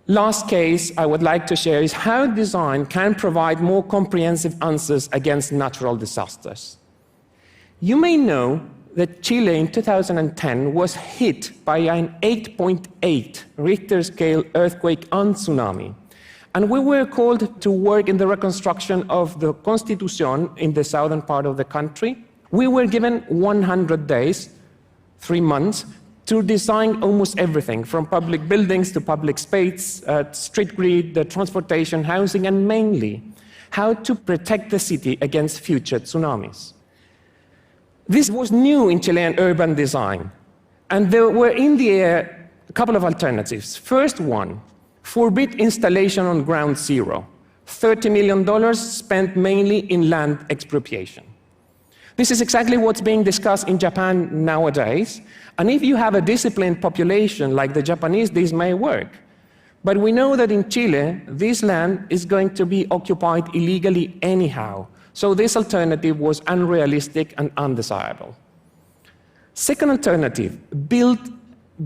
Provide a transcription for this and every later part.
Last case I would like to share is how design can provide more comprehensive answers against natural disasters. You may know that Chile in 2010 was hit by an 8.8 Richter scale earthquake and tsunami. And we were called to work in the reconstruction of the Constitution in the southern part of the country. We were given 100 days, 3 months, to design almost everything, from public buildings to public space, street grid, the transportation, housing, and mainly how to protect the city against future tsunamis. This was new in Chilean urban design, and there were in the air a couple of alternatives. First one, forbid installation on ground zero, $30 million spent mainly in land expropriation. This is exactly what's being discussed in Japan nowadays, and if you have a disciplined population like the Japanese, this may work. But we know that in Chile, this land is going to be occupied illegally anyhow, so this alternative was unrealistic and undesirable. Second alternative, build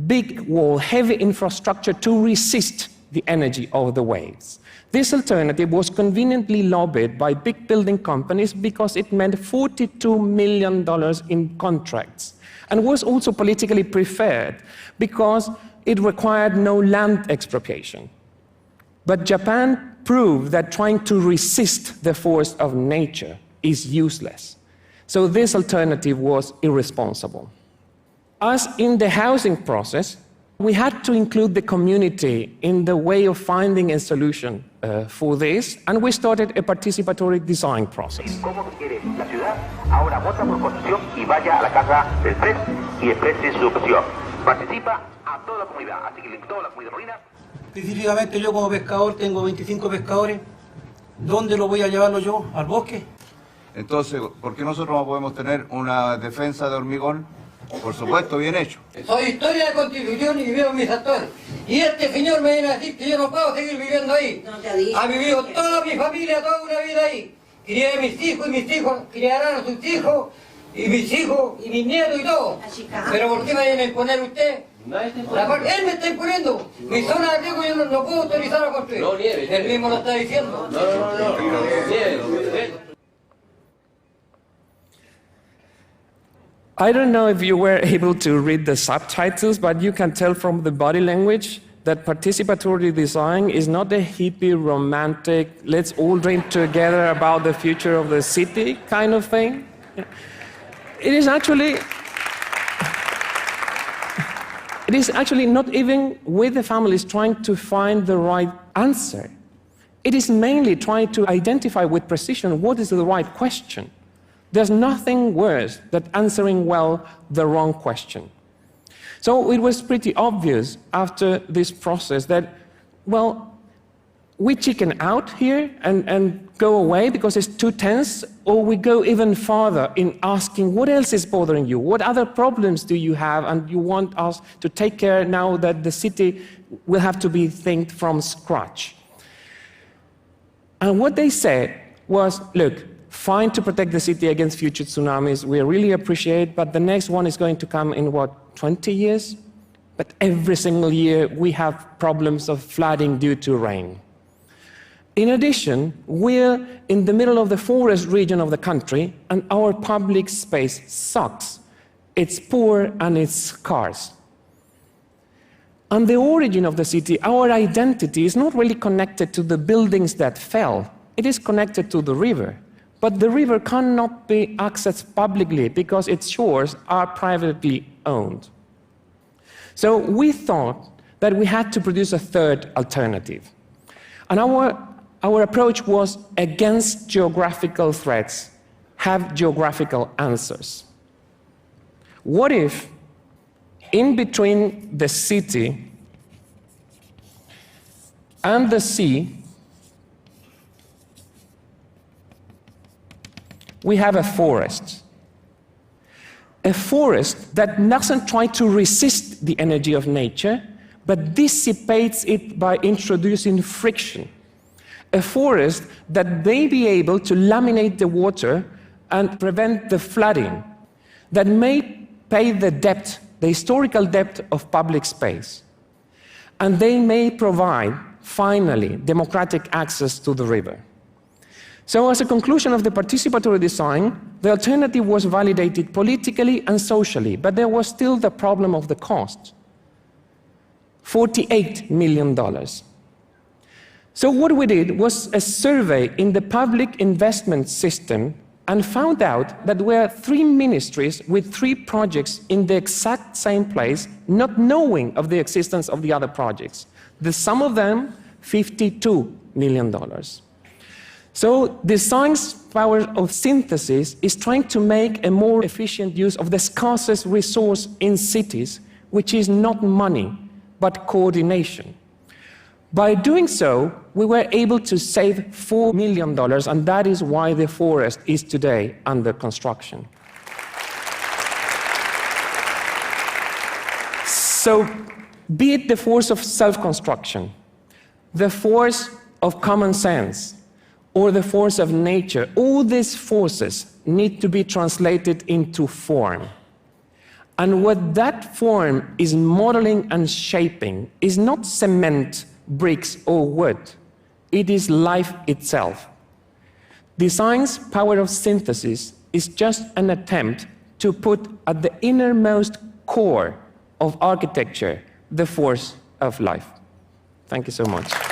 big wall, heavy infrastructure to resist the energy of the waves. This alternative was conveniently lobbied by big building companies because it meant $42 million in contracts, and was also politically preferred because it required no land expropriation. But Japan proved that trying to resist the force of nature is useless. So this alternative was irresponsible. As in the housing process, we had to include the community in the way of finding a solution for this, and we started a participatory design process. ¿Cómo quiere la ciudad? Ahora vota por constitución y vaya a la casa del PRES y exprese su opción. Participa a toda la comunidad, así que toda la comunidad marina. Específicamente yo como pescador tengo 25 pescadores. ¿Dónde lo voy a llevarlo yo? ¿Al bosque? Entonces, ¿por qué nosotros no podemos tener una defensa de hormigón? Por supuesto, bien hecho. Soy historia de Constitución y vivieron mis actores. Y este señor me viene a decir que yo no puedo seguir viviendo ahí. No te digo. Ha vivido toda mi familia, toda una vida ahí. Crié a mis hijos y mis hijos criarán a sus hijos, y mis hijos y mis nietos y todo. Pero ¿por qué me viene a imponer usted? Él me está imponiendo. Mi zona de riesgo yo no puedo autorizar a construir. No, nieve. Él mismo lo está diciendo. I don't know if you were able to read the subtitles, but you can tell from the body language that participatory design is not a hippie, romantic, let's all dream together about the future of the city kind of thing. It is actually not even with the families trying to find the right answer. It is mainly trying to identify with precision what is the right question. There's nothing worse than answering well the wrong question. So it was pretty obvious after this process that, well, we chicken out here and go away because it's too tense, or we go even farther in asking what else is bothering you, what other problems do you have, and you want us to take care now that the city will have to be think from scratch. And what they said was, look, fine to protect the city against future tsunamis, we really appreciate, but the next one is going to come in, 20 years? But every single year we have problems of flooding due to rain. In addition, we're in the middle of the forest region of the country, and our public space sucks. It's poor and it's scarce. And the origin of the city, our identity, is not really connected to the buildings that fell. It is connected to the river. But the river cannot be accessed publicly because its shores are privately owned. So we thought that we had to produce a third alternative. And our approach was against geographical threats, have geographical answers. What if, in between the city and the sea, we have a forest. A forest that doesn't try to resist the energy of nature, but dissipates it by introducing friction. A forest that may be able to laminate the water and prevent the flooding, that may pay the debt, the historical debt of public space. And they may provide finally, democratic access to the river. So as a conclusion of the participatory design, the alternative was validated politically and socially, but there was still the problem of the cost. $48 million. So what we did was a survey in the public investment system and found out that there were 3 ministries with 3 projects in the exact same place, not knowing of the existence of the other projects. The sum of them, $52 million. So design's power of synthesis is trying to make a more efficient use of the scarcest resource in cities, which is not money, but coordination. By doing so, we were able to save $4 million, and that is why the forest is today under construction. So, be it the force of self-construction, the force of common sense, or the force of nature, all these forces need to be translated into form. And what that form is modeling and shaping is not cement, bricks, or wood. It is life itself. Design's power of synthesis is just an attempt to put at the innermost core of architecture the force of life. Thank you so much.